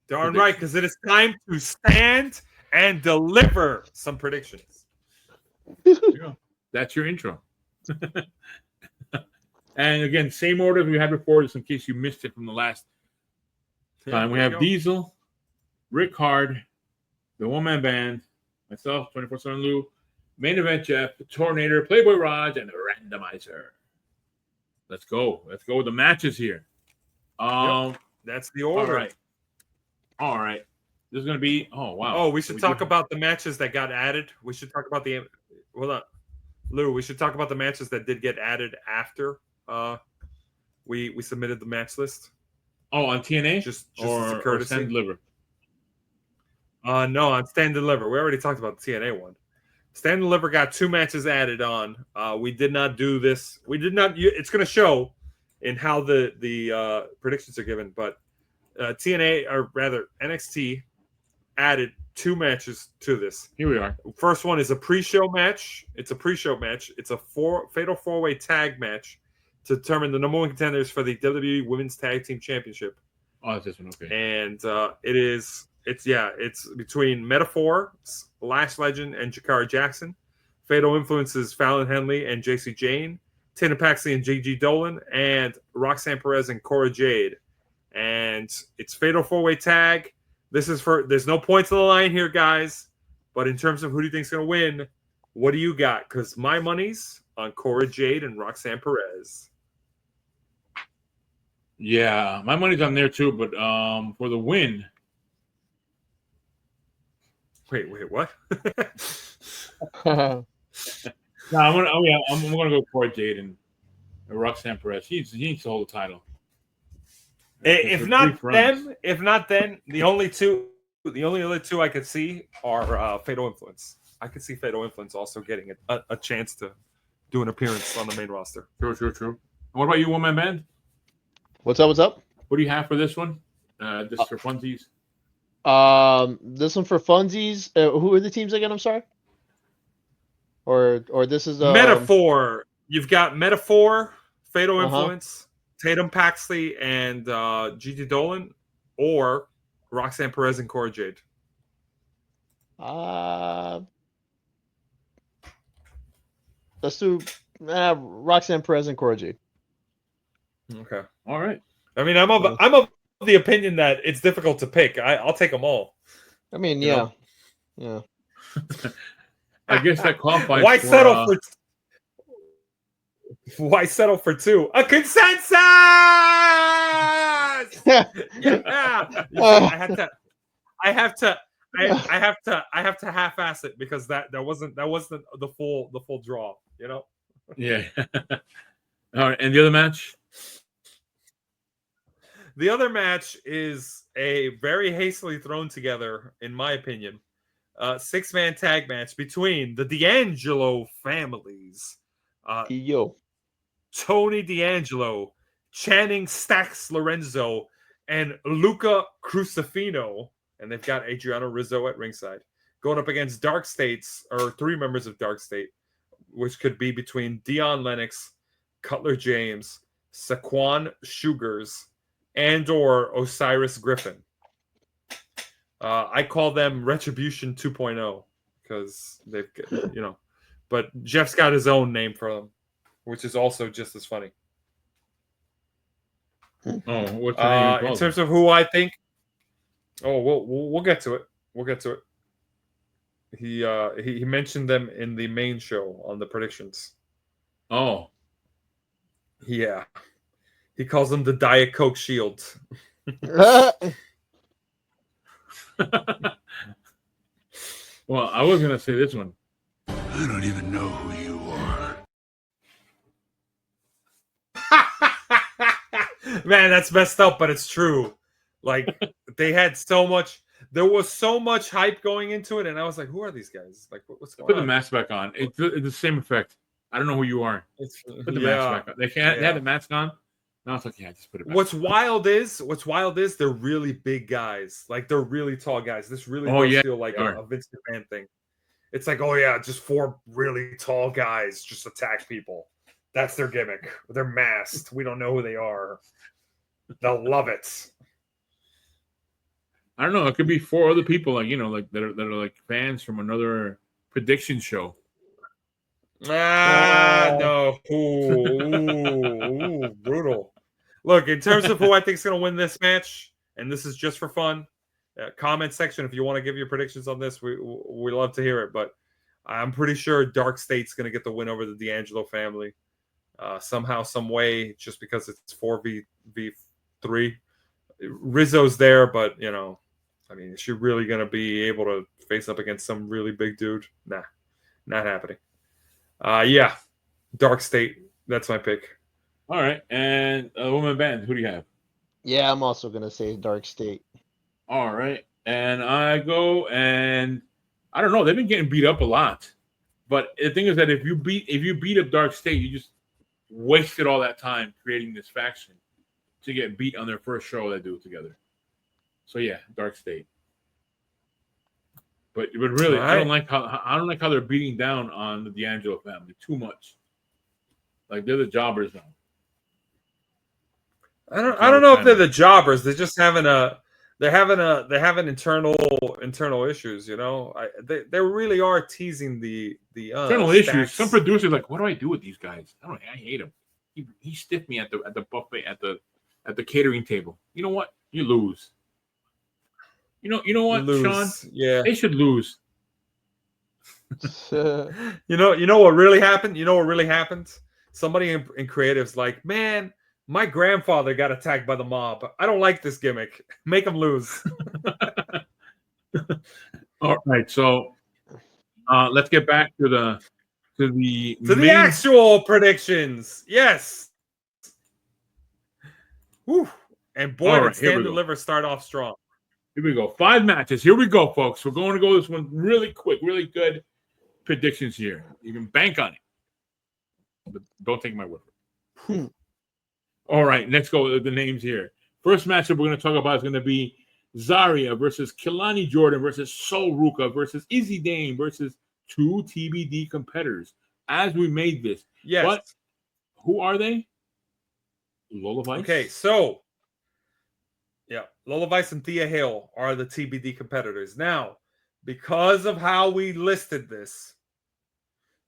Darn right, because it is time to stand and deliver some predictions. Yeah, that's your intro. And again, same order we had before, just in case you missed it from the last time. We have Diesel, Ric-Hard, the one-man band, myself, 24/7 Lou, main event Jeff, the Tornado, Playboy Raj, and the Randomizer. Let's go. Let's go with the matches here. That's the order. All right. This is going to be, oh, wow. Oh, we should talk about the matches that got added. We should talk about hold on. Lou, we should talk about the matches that did get added after we submitted the match list. Oh, on TNA? Just as a courtesy. Or Stand and Deliver? No, on Stand and Deliver. We already talked about the TNA one. Stand and Deliver got 2 matches added on. We did not do this. We did not. It's going to show in how the predictions are given, but TNA, or rather NXT, added 2 matches to this. Here we are. First one is a pre-show match. It's a pre-show match. It's a fatal 4-way tag match to determine the number 1 contenders for the WWE Women's Tag Team Championship. Oh, it's this one. Okay. And it's between Metaphor, Lash Legend, and Jakara Jackson. Fatal Influences, Fallon Henley and JC Jane. Tina Paxley and Gigi Dolan, and Roxanne Perez and Cora Jade. And it's fatal 4-way tag. There's no points on the line here, guys. But in terms of who do you think's going to win, what do you got? Because my money's on Cora Jade and Roxanne Perez. Yeah, my money's on there too, but for the win. Wait, what? No, I'm gonna go Cora Jade and Roxanne Perez. She needs to hold the title. If not them, the only other two I could see are Fatal Influence. I could see Fatal Influence also getting a chance to do an appearance on the main roster. True. And what about you, one-man band? What's up? What do you have for this one? Just for funsies? This one for funsies. Who are the teams again? I'm sorry. Or this is Metaphor. You've got Metaphor, Fatal Influence, Tatum Paxley, and Gigi Dolan, or Roxanne Perez and Cora Jade. Let's do Roxanne Perez and Cora Jade. Okay. All right. I mean, I'm of the opinion that it's difficult to pick. I'll take them all. I mean, yeah. I guess that qualifies. Why settle for 2? A consensus! Yeah. I have to half-ass it because that wasn't the full draw, you know? Yeah. All right, and the other match? The other match is a very hastily thrown together, in my opinion, 6-man tag match between the D'Angelo families. Tony D'Angelo, Channing Stax Lorenzo, and Luca Crucifino. And they've got Adriano Rizzo at ringside. Going up against Dark States, or 3 members of Dark State, which could be between Dion Lennox, Cutler James, Saquon Sugars, and or Osiris Griffin. I call them Retribution 2.0 because they've, but Jeff's got his own name for them, which is also just as funny. Oh, what's the name? In terms of who I think, we'll get to it. We'll get to it. He mentioned them in the main show on the predictions. Oh, yeah. He calls them the Diet Coke Shield. Well, I was gonna say this one. I don't even know who you are. Man, that's messed up, but it's true. Like, they had so much. There was so much hype going into it, and I was like, "Who are these guys? Like, what's going on?" Put the mask back on. It's the same effect. I don't know who you are. Put the mask back on. They had the mask on. No, it's like, just put it back. What's wild is they're really big guys. Like, they're really tall guys. This really does feel like a Vince McMahon thing. It's like, just 4 really tall guys just attack people. That's their gimmick. They're masked. We don't know who they are. They'll love it. I don't know. It could be 4 other people, like that are like fans from another prediction show. No. Ooh, brutal. Look, in terms of who I think is going to win this match, and this is just for fun, comment section if you want to give your predictions on this. We love to hear it, but I'm pretty sure Dark State's going to get the win over the D'Angelo family somehow, some way, just because it's 4v3. Rizzo's there, but I mean, is she really going to be able to face up against some really big dude? Nah, not happening. Yeah, Dark State. That's my pick. All right, and woman band. Who do you have? Yeah, I'm also gonna say Dark State. All right, and I go, and I don't know. They've been getting beat up a lot, but the thing is that if you beat up Dark State, you just wasted all that time creating this faction to get beat on their first show they do it together. So yeah, Dark State. But really, right. I don't like how they're beating down on the D'Angelo family too much. Like they're the jobbers now. I don't know if they're the jobbers. They're just having internal issues. They really are teasing the internal issues. Some producers like, what do I do with these guys? I hate him. He stiffed me at the buffet at the catering table. You know what? You lose. You know what, Sean? Yeah, they should lose. You know what really happened? You know what really happened? Somebody in creative's like, man, my grandfather got attacked by the mob. I don't like this gimmick. Make him lose. All right, so let's get back to the actual predictions. Yes. Whew. And boy, did Stand and Deliver start off strong. Here we go. 5 matches. Here we go, folks. We're going to go this one really quick, really good predictions here. You can bank on it. But don't take my word for it. All right, let's go with the names here. First matchup we're going to talk about is going to be Zarya versus Kelani Jordan versus Sol Ruka versus Izzy Dame versus 2 TBD competitors. As we made this. Yes. But who are they? Lola Vice. Okay, so yeah, Lola Vice and Thea Hale are the TBD competitors. Now, because of how we listed this,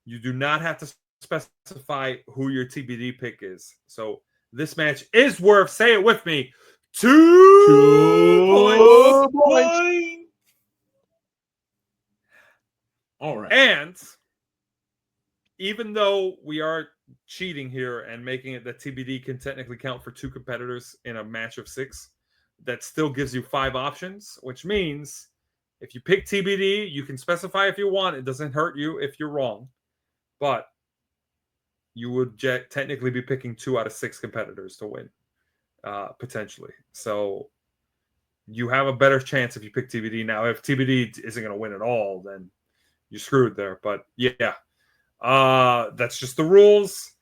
you do not have to specify who your TBD pick is. So this match is worth, say it with me, 2 points. All right. And even though we are cheating here and making it that TBD can technically count for 2 competitors in a match of 6, that still gives you 5 options, which means if you pick TBD, you can specify if you want. It doesn't hurt you if you're wrong, but you would technically be picking 2 out of 6 competitors to win, potentially. So you have a better chance if you pick TBD. Now, if TBD isn't going to win at all, then you're screwed there. But yeah, that's just the rules.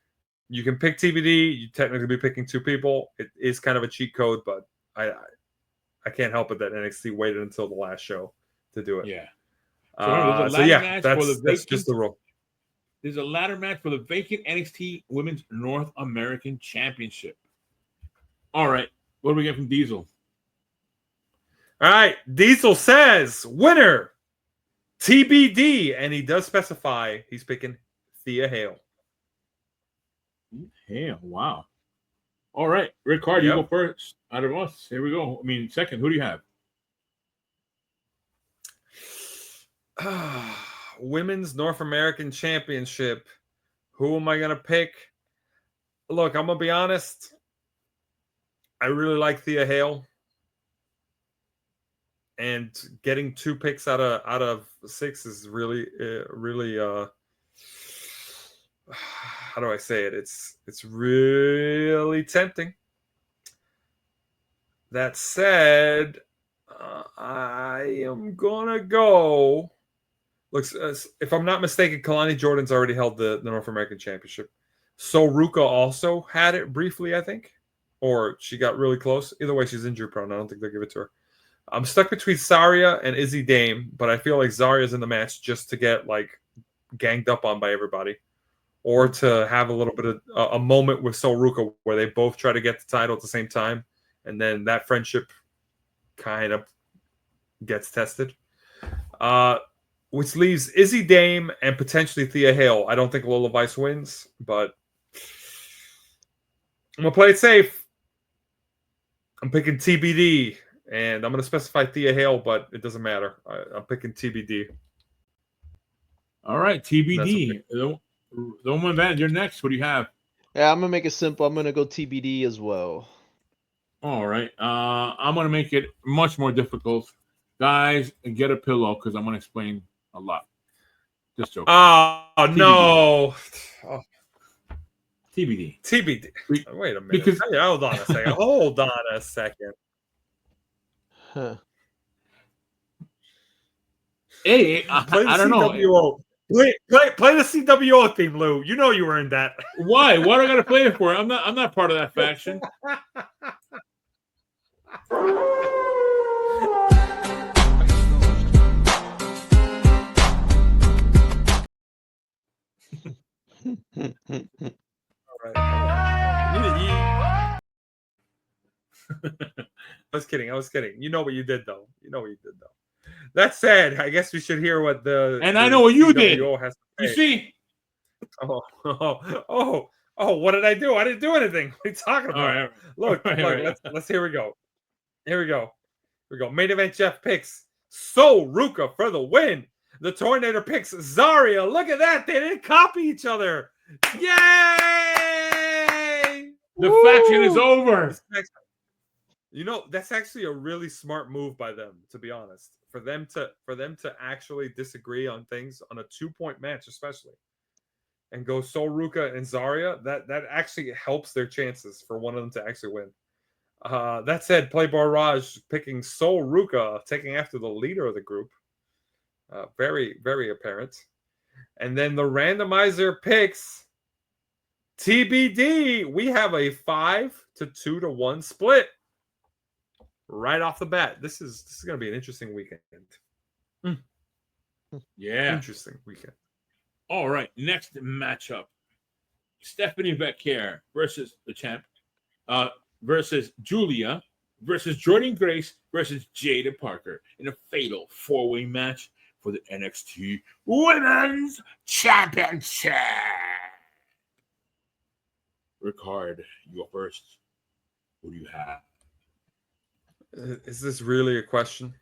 You can pick TBD. You technically be picking 2 people. It is kind of a cheat code, but I can't help it that NXT waited until the last show to do it. Yeah. That's just the rule. There's a ladder match for the vacant NXT Women's North American Championship. All right. What do we get from Diesel? All right. Diesel says winner TBD, and he does specify he's picking Thea Hale. Hale, wow. All right, Ric-Hard, you go first out of us. Here we go. I mean, second. Who do you have? Women's North American Championship. Who am I going to pick? Look, I'm going to be honest. I really like Thea Hale. And getting 2 picks out of 6 is really how do I say it? It's really tempting. That said, I am gonna go. Looks, if I'm not mistaken, Kelani Jordan's already held the North American Championship. So Ruka also had it briefly, I think, or she got really close. Either way, she's injury prone. I don't think they'll give it to her. I'm stuck between Zarya and Izzy Dame, but I feel like Zarya's in the match just to get ganged up on by everybody, or to have a little bit of a moment with Sol Ruka where they both try to get the title at the same time, and then that friendship kind of gets tested. Which leaves Izzy Dame and potentially Thea Hale. I don't think Lola Vice wins, but I'm going to play it safe. I'm picking TBD, and I'm going to specify Thea Hale, but it doesn't matter. I'm picking TBD. All right, TBD. The woman band, you're next. What do you have? Yeah, I'm gonna make it simple. I'm gonna go TBD as well. All right. I'm going to make it much more difficult. Guys, get a pillow because I'm going to explain a lot. Just joking. Oh, TBD. no. Oh, TBD. TBD. Wait a minute. Because Hey, hold on a second. Hold on a second. Huh. Hey, Play the I don't know. CWO. Play the CWO theme, Lou. You know you were in that. Why? What do I got to play it for? I'm not part of that faction. All right. I was kidding. You know what you did, though. That said, I guess we should hear what And I know what you did. Has to say. You see? Oh! What did I do? I didn't do anything. What are you talking about? All right. Look, All right. let's here we go. Here we go. Main event Jeff picks Sol Ruka for the win. The Tornado picks Zarya. Look at that. They didn't copy each other. Yay! The faction is over. You know, that's actually a really smart move by them, to be honest. For them to actually disagree on things on a 2-point match, especially, and go Sol Ruka and Zarya, that actually helps their chances for one of them to actually win. That said, Playboy Raj picking Sol Ruka, taking after the leader of the group. Very, very apparent. And then the randomizer picks TBD. We have a 5-2-1 split right off the bat. This is going to be an interesting weekend. Yeah. Interesting weekend. All right. Next matchup. Stephanie Becker versus the champ. Versus Julia versus Jordan Grace versus Jada Parker in a fatal 4-way match for the NXT Women's Championship. Ric-Hard, you go first. Who do you have? Is this really a question?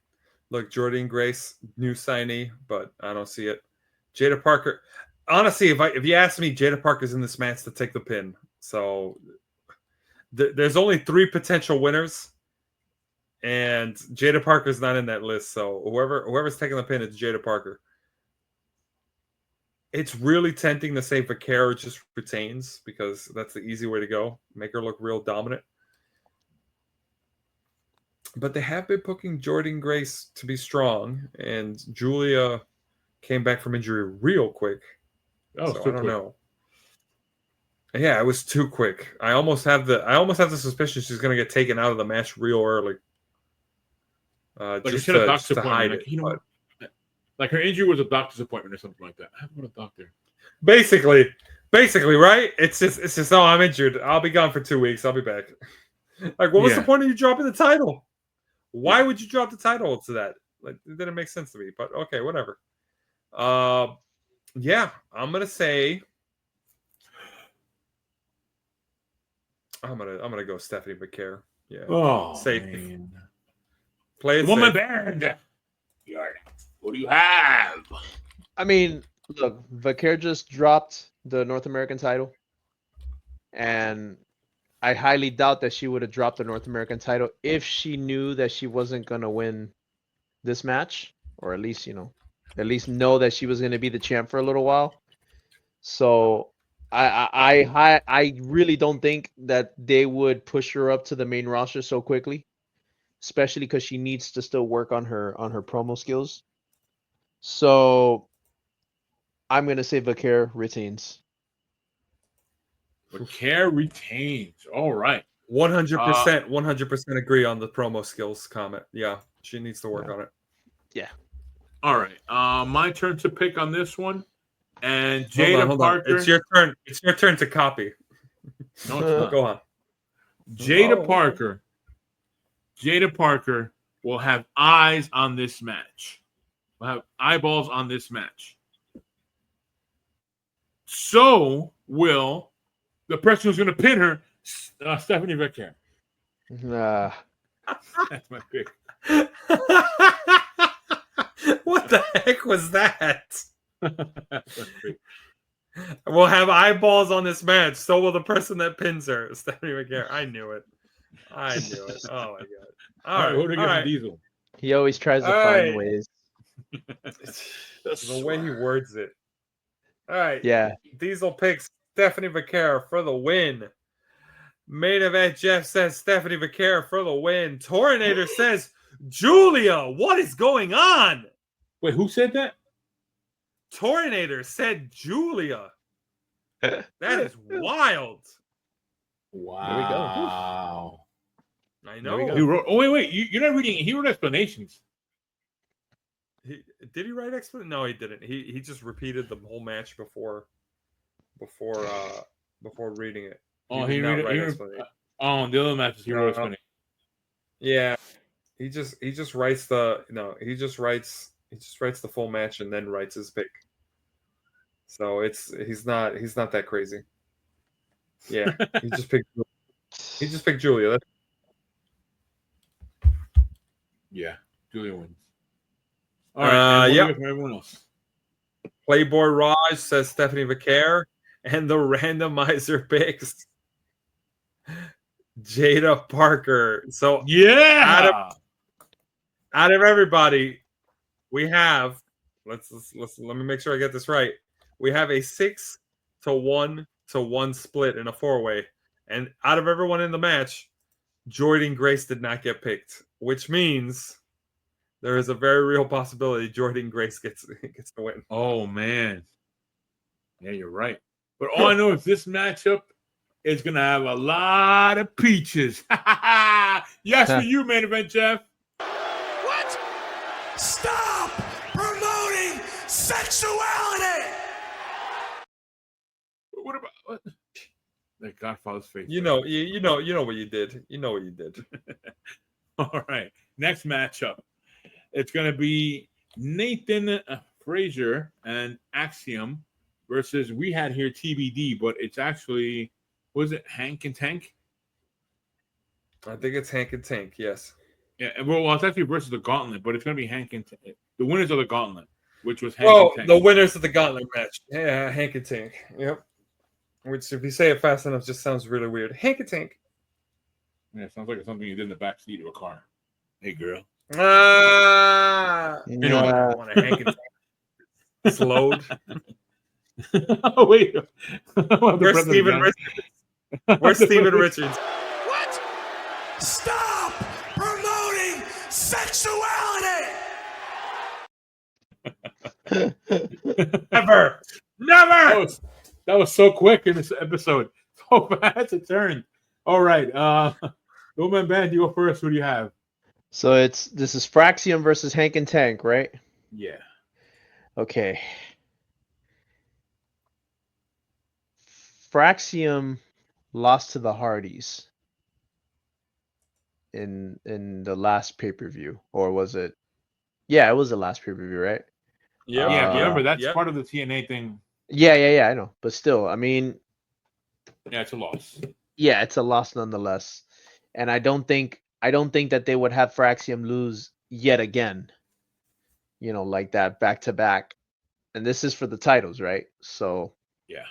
Look, Jordan Grace, new signee, but I don't see it. Jada Parker. Honestly, if you ask me, Jada Parker's in this match to take the pin. So there's only 3 potential winners, and Jada Parker's not in that list. So whoever's taking the pin, it's Jada Parker. It's really tempting to say Vaquero just retains because that's the easy way to go. Make her look real dominant. But they have been booking Jordan Grace to be strong, and Julia came back from injury real quick. Oh, so I don't know. Yeah, it was too quick. I almost have the suspicion she's going to get taken out of the match real early. Just to hide it. You know, like her injury was a doctor's appointment or something like that. I haven't got a doctor. Basically, right? It's just oh, I'm injured. I'll be gone for 2 weeks. I'll be back. Like, what was the point of you dropping the title? Why would you drop the title to that? Like, it didn't make sense to me. But okay, whatever. Yeah, I'm gonna say. I'm gonna go Stephanie Becker. Yeah. Oh, safe. Man. Play it Woman safe. band. What do you have? I mean, look, Vaquer just dropped the North American title, and I highly doubt that she would have dropped the North American title if she knew that she wasn't gonna win this match, or at least know that she was gonna be the champ for a little while. So I really don't think that they would push her up to the main roster so quickly, especially because she needs to still work on her promo skills. So I'm gonna say Vaquer retains. Vaquer retains. All right. 100% agree on the promo skills comment. Yeah, she needs to work on it. Yeah. All right. My turn to pick on this one. And Jada Parker. It's your turn. It's your turn to copy. No, it's not. Go on. Jada Parker will have eyes on this match. Will have eyeballs on this match. So will the person who's going to pin her, Stephanie McCare. Nah. That's my pick. What the heck was that? That's my pick. We'll have eyeballs on this match. So will the person that pins her, Stephanie McCare. I knew it. I knew it. Oh my god! All right, what do we get from Diesel? He always tries to find ways. The way he words it. All right. Yeah. Diesel picks Stephanie McCare for the win. Main event, Jeff says Stephanie McCare for the win. Torinator says Julia. What is going on? Wait, who said that? Torinator said Julia. That is wild. Wow. I There we know. go. He wrote, wait. You're not reading. He wrote explanations. Did he write explanation? No, he didn't. He just repeated the whole match before reading it. Oh, did he not read write it. explanation. Oh, the other matches he wrote explanation. Yeah, he just writes the the full match and then writes his pick. So he's not that crazy. Yeah, he just picked Julia. That's Yeah, Julia wins. All right. Yeah. From everyone else. Playboy Raj says Stephanie McCare, and the randomizer picks Jada Parker. So Yeah. out of everybody, we have let me make sure I get this right. We have a 6-1 split in a 4-way, and out of everyone in the match, Jordynne Grace did not get picked, which means there is a very real possibility Jordynne Grace gets the win. Oh man. Yeah, you're right. But all I know is this matchup is gonna have a lot of peaches. Yes, for you, main event, Jeff. What? Stop promoting sexuality! What about what? That Godfather's face. You know what you did. You know what you did. All right. Next matchup. It's going to be Nathan Frazier and Axiom versus, we had here TBD, but it's actually, was it Hank and Tank? I think it's Hank and Tank, yes. Yeah, well, it's actually versus the Gauntlet, but it's going to be Hank and Tank. The winners of the Gauntlet, which was Hank and Tank. The winners of the Gauntlet match. Yeah, Hank and Tank. Yep. Which, if you say it fast enough, just sounds really weird. Hank and Tank. Yeah, it sounds like it's something you did in the backseat of a car. Hey, girl. You know what? I want to Hank and Tank. Slowed. Oh, wait. Where's Steven Richards? Where's Steven Richards? What? Stop promoting sexuality! Never. That was so quick in this episode. So fast it turned. All right. Woman Band, you go first. Who do you have? So this is Fraxium versus Hank and Tank, right? Yeah. Okay. Fraxium lost to the Hardys in the last pay-per-view, or was it? Yeah, it was the last pay-per-view, right? Yeah, remember that's part of the TNA thing. Yeah, I know. But still, I mean, yeah, it's a loss. Yeah, it's a loss nonetheless. And I don't think that they would have Fraxium lose yet again. You know, like that back to back. And this is for the titles, right? So yeah.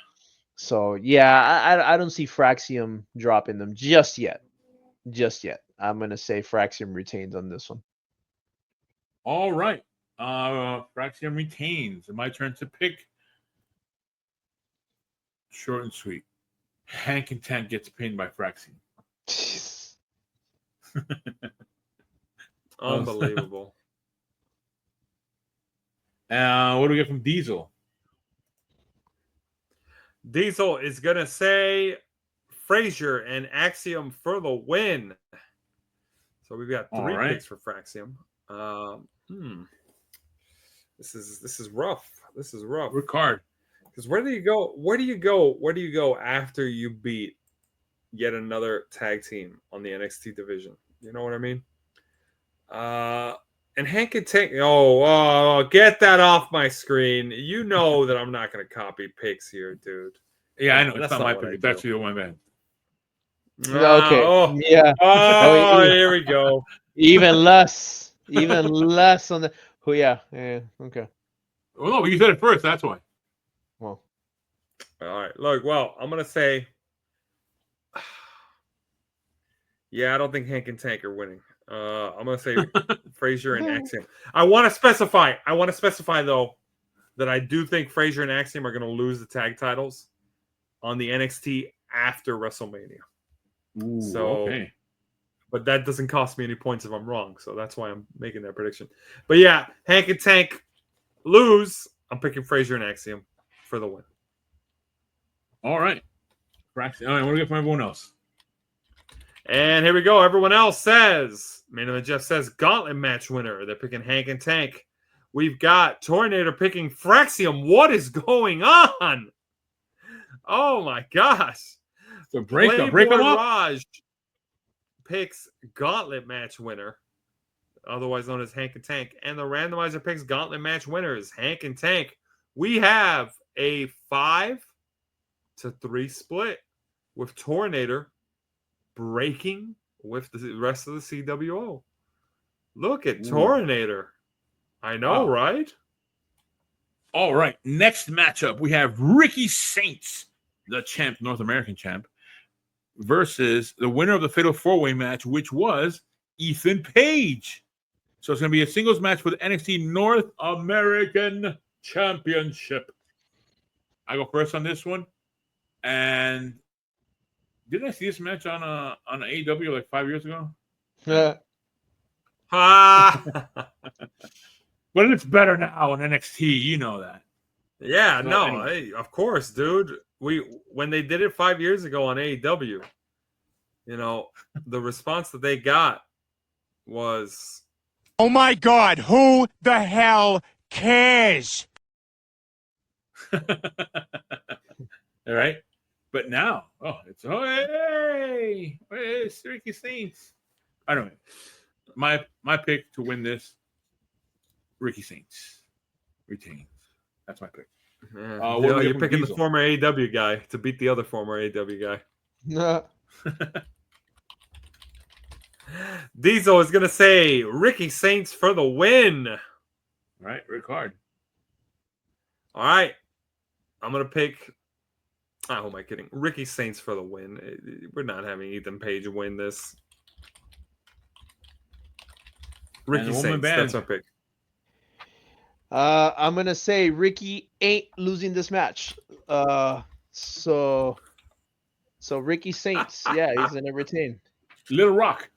So yeah, I don't see Fraxium dropping them just yet. I'm gonna say Fraxium retains on this one. All right. Fraxium retains. My turn to pick. Short and sweet. Hank and Tank gets pinned by Fraxium. Unbelievable. What do we get from Diesel? Diesel is gonna say Frazier and Axiom for the win. So we've got 3 picks for Fraxium. This is rough. This is rough. Ric-Hard. Because where do you go? Where do you go after you beat yet another tag team on the NXT division? You know what I mean? And Hank can take. Oh, get that off my screen. You know that I'm not going to copy picks here, dude. Yeah, I Oh, know. It's that's not my not what pick. I It's do. actually the one man. Okay. Oh, Yeah. oh, yeah. here we go. Even less. Even less on the. Oh yeah. Yeah. Okay. Well, no, but you said it first. That's why. Well. All right. Look, well, I'm going to say. Yeah, I don't think Hank and Tank are winning. I'm going to say Frazier and Axiom. I want to specify, though, that I do think Frazier and Axiom are going to lose the tag titles on the NXT after WrestleMania. Ooh, So, okay. but that doesn't cost me any points if I'm wrong. So that's why I'm making that prediction. But yeah, Hank and Tank lose. I'm picking Frazier and Axiom for the win. All right. All right, what do we get from everyone else? And here we go. Everyone else says, Man of the Jeff says, Gauntlet match winner. They're picking Hank and Tank. We've got Tornado picking Fraxium. What is going on? Oh my gosh. So break them up. Raj picks Gauntlet match winner, otherwise known as Hank and Tank. And the randomizer picks Gauntlet match winners, Hank and Tank. We have a 5-3 split with Tornado breaking with the rest of the CWO. Look at Tornado. I know, right? All right. Next matchup, we have Ricky Saints, the champ, North American champ, versus the winner of the Fatal 4-Way match, which was Ethan Page. So it's going to be a singles match for the NXT North American Championship. I go first on this one. And didn't I see this match on AEW like 5 years ago? But it's better now on NXT. You know that. Yeah, So, no, anyway. hey, of course, dude. When they did it 5 years ago on AEW, you know, the response that they got was, Oh my God, who the hell cares? All right. But now, hey, it's Ricky Saints. I don't know. My pick to win this, Ricky Saints retains. That's my pick. you're picking the former AEW guy to beat the other former AEW guy. Diesel is going to say Ricky Saints for the win. All right, Ric-Hard. All right. I'm going to pick, who am I kidding? Ricky Saints for the win. We're not having Ethan Page win this. Ricky Saints, that's my pick. I'm gonna say Ricky ain't losing this match. So Ricky Saints, yeah, he's gonna retain. Little Rock.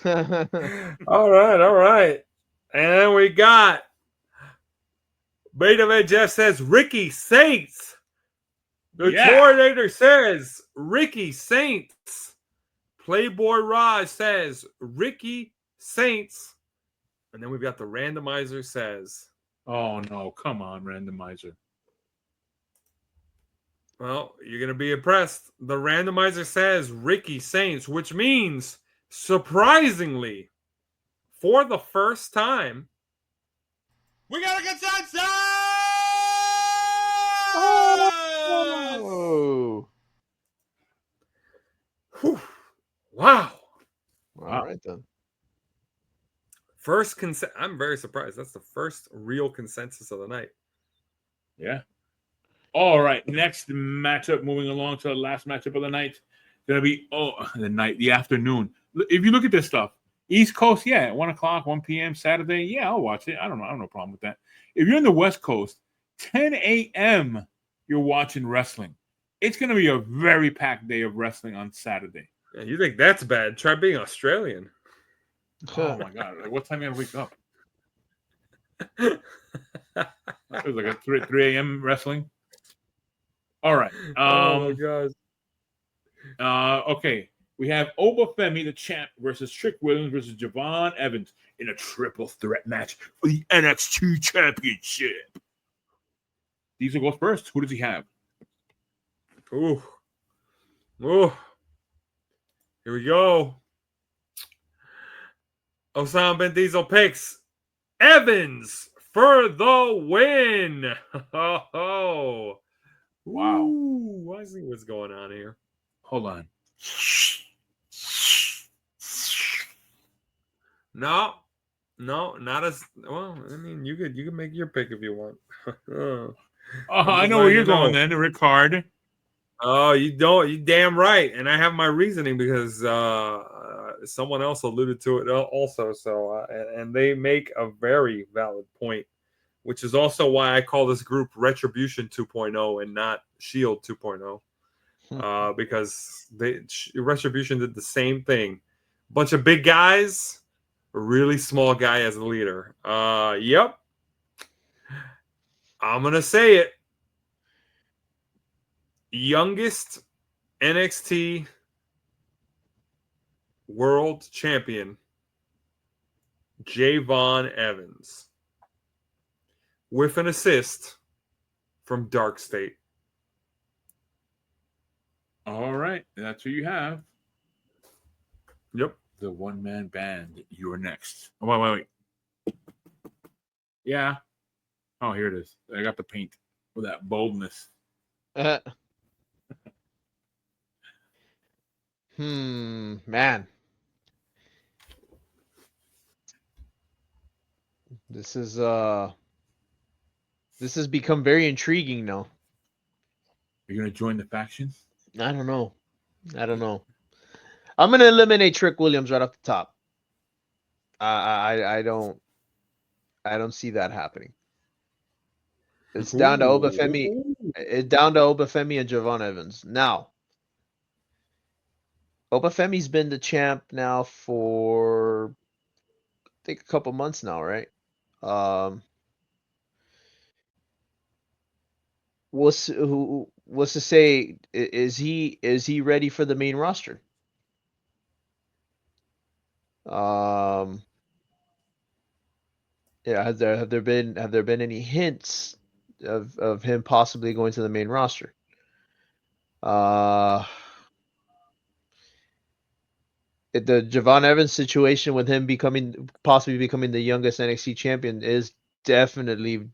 All right. And then we got Beta Man Jeff says Ricky Saints. The Tornado says Ricky Saints. Playboy Raj says Ricky Saints. And then we've got the randomizer says. Oh, no. Come on, randomizer. Well, you're going to be impressed. The randomizer says Ricky Saints, which means, surprisingly, for the first time, We got a consensus! Oh. Whew. Wow. All right then. First I'm very surprised. That's the first real consensus of the night. Yeah. All right. Next matchup, moving along to the last matchup of the night. Gonna be the afternoon. If you look at this stuff, East Coast, 1 o'clock, 1 p.m. Saturday, I'll watch it. I don't have no problem with that. If you're in the West Coast, 10 a.m. you're watching wrestling. It's gonna be a very packed day of wrestling on Saturday. Yeah, you think that's bad? Try being Australian. Oh my God! Like, what time you gotta wake up? It was like a 3 a.m. wrestling. All right. Oh my God. Okay. We have Obafemi, the champ, versus Trick Williams versus Javon Evans in a triple threat match for the NXT Championship. Diesel goes first. Who does he have? Ooh. Here we go. Osama Ben Diesel picks Evans for the win. Oh, Wow. Ooh, I see what's going on here. Hold on. No, not as well. I mean, you could make your pick if you want. Oh, I'm I just know where letting you're you know. going then, Ric-Hard. Oh, you don't. You damn right. And I have my reasoning because someone else alluded to it also. So, and they make a very valid point, which is also why I call this group Retribution 2.0 and not Shield 2.0. Because Retribution did the same thing. Bunch of big guys, a really small guy as a leader. Yep. I'm gonna say it. Youngest NXT World Champion, Javon Evans, with an assist from Dark State. All right, that's who you have. Yep. The one-man band. You're next. Oh, wait. Yeah. Oh, here it is. I got the paint with that boldness. Man. This has become very intriguing now. You're gonna join the faction? I don't know. I'm gonna eliminate Trick Williams right off the top. I don't see that happening. It's down to Obafemi. It's down to Obafemi and Javon Evans. Now, Obafemi's been the champ now for I think a couple months now, right? What's to say? Is he ready for the main roster? Yeah, have there been any hints of him possibly going to the main roster? The Javon Evans situation with him possibly becoming the youngest NXT champion is definitely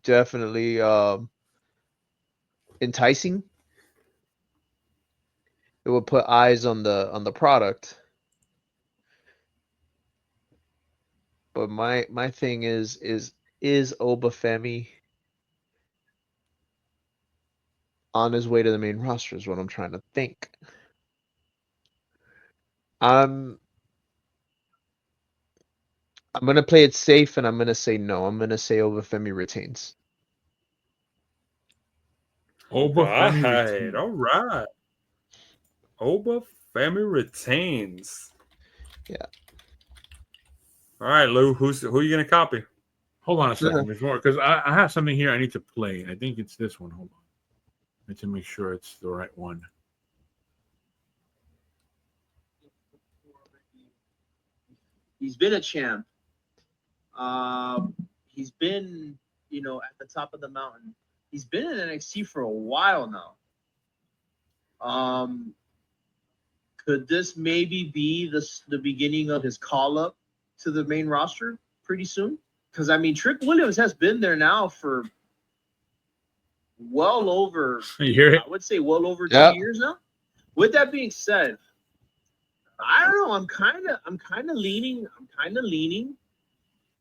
enticing. It would put eyes on the product. But my thing is Obafemi on his way to the main roster is what I'm trying to think. I'm gonna play it safe and I'm gonna say no. I'm gonna say Obafemi retains. Obafemi retains. All right. Obafemi retains. Yeah. All right, Lou. Who are you gonna copy? Hold on a second before, because I have something here I need to play. I think it's this one. Hold on. I need to make sure it's the right one. He's been a champ. He's been, at the top of the mountain. He's been in NXT for a while now. Could this maybe be the beginning of his call up to the main roster pretty soon? Because Trick Williams has been there now for well over, You hear it? I would say well over 2 Yep. years now. With that being said, I don't know. I'm kind of leaning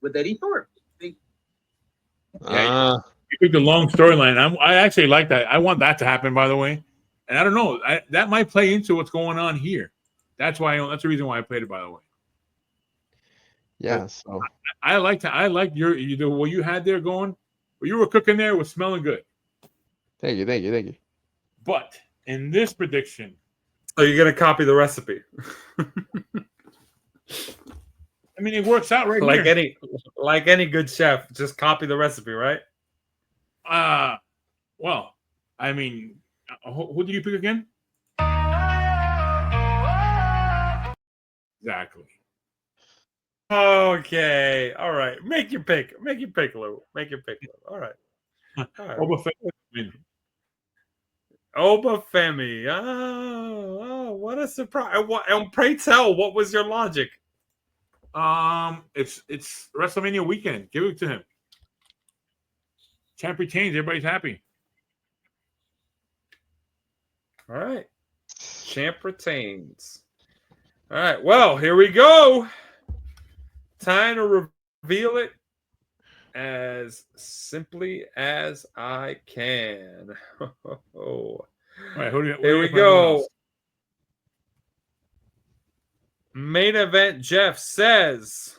with Eddie Thorpe. Yeah, you picked a long storyline. I actually like that. I want that to happen, by the way. And I don't know. That might play into what's going on here. That's the reason why I played it, by the way. Yeah. So I like what you had there going. What you were cooking there was smelling good. thank you. But in this prediction, So you're gonna copy the recipe, it works out right like here. any good chef. Just copy the recipe, right? Well, who did you pick again? Exactly. Okay. All right. Make your pick, Lou. All right. Obafemi. Oh, what a surprise. And pray tell, what was your logic? It's WrestleMania weekend. Give it to him. Champ retains. Everybody's happy. All right. Champ retains. All right. Well, here we go. Time to reveal it as simply as I can. All right. Who do you, here we go. Main event Jeff says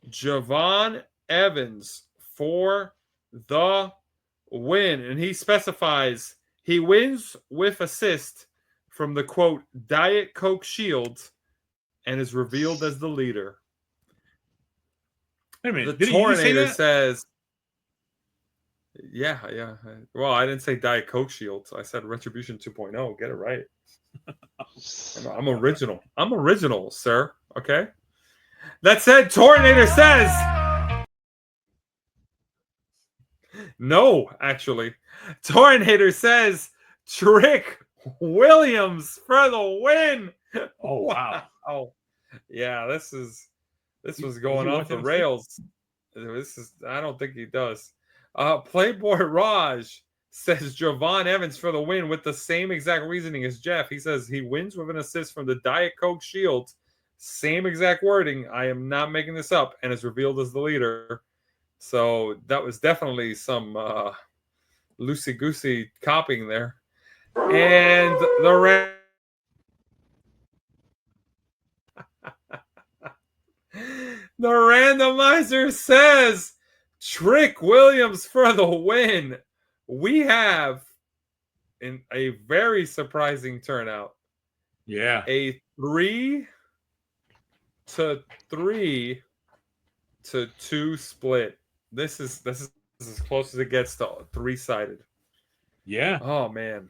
Javon Evans for the win. And he specifies he wins with assist from the quote Diet Coke Shield and is revealed as the leader. Wait a minute. The Did you say Tornator that? says, yeah. Well, I didn't say Diet Coke Shield. I said Retribution 2.0. Get it right. I'm original. I'm original, sir. Okay. That said, Tornator says no, actually. Tornator says Trick Williams for the win. Oh, wow. Oh, yeah. This was going off the rails. I don't think he does. Playboy Raj says Javon Evans for the win with the same exact reasoning as Jeff. He says he wins with an assist from the Diet Coke Shield. Same exact wording. I am not making this up, and is revealed as the leader. So that was definitely some loosey-goosey copying there. And the randomizer says Trick Williams for the win. We have in a very surprising turnout. Yeah. A 3-3 to 2 split. This is as close as it gets to 3-sided. Yeah. Oh man.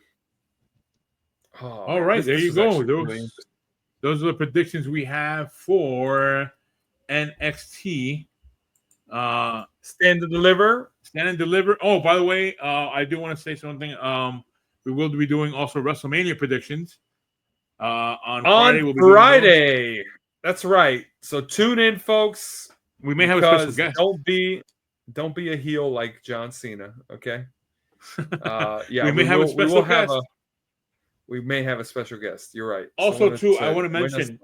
Oh, all right, there you go. Those are the predictions we have for NXT. Stand and Deliver. Stand and Deliver. Oh, by the way, I do want to say something. We will be doing also WrestleMania predictions. On Friday. We'll be Friday. That's right. So tune in, folks. We may have a special guest. Don't be a heel like John Cena. Okay. Yeah, we may have a special guest. We may have a special guest. You're right. Also, too, I want to mention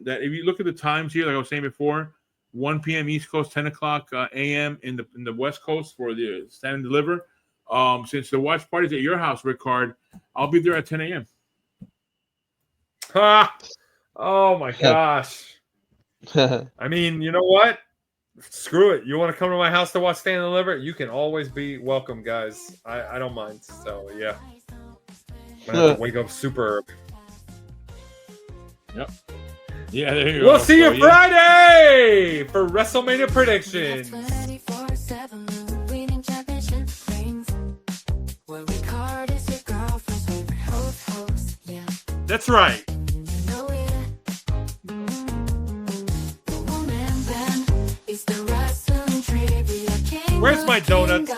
that if you look at the times here, like I was saying before, 1 p.m. East Coast, 10 o'clock a.m. in the West Coast for the Stand and Deliver. Since the watch party's at your house, Ric-Hard, I'll be there at 10 a.m. Ha! Oh my gosh. I mean, you know what? Screw it. You want to come to my house to watch Stand and Deliver? You can always be welcome, guys. I don't mind. So yeah. I'm gonna have to wake up super early. Yep. Yeah, there you go. We'll see you Friday for WrestleMania predictions. That's right. Where's my donuts?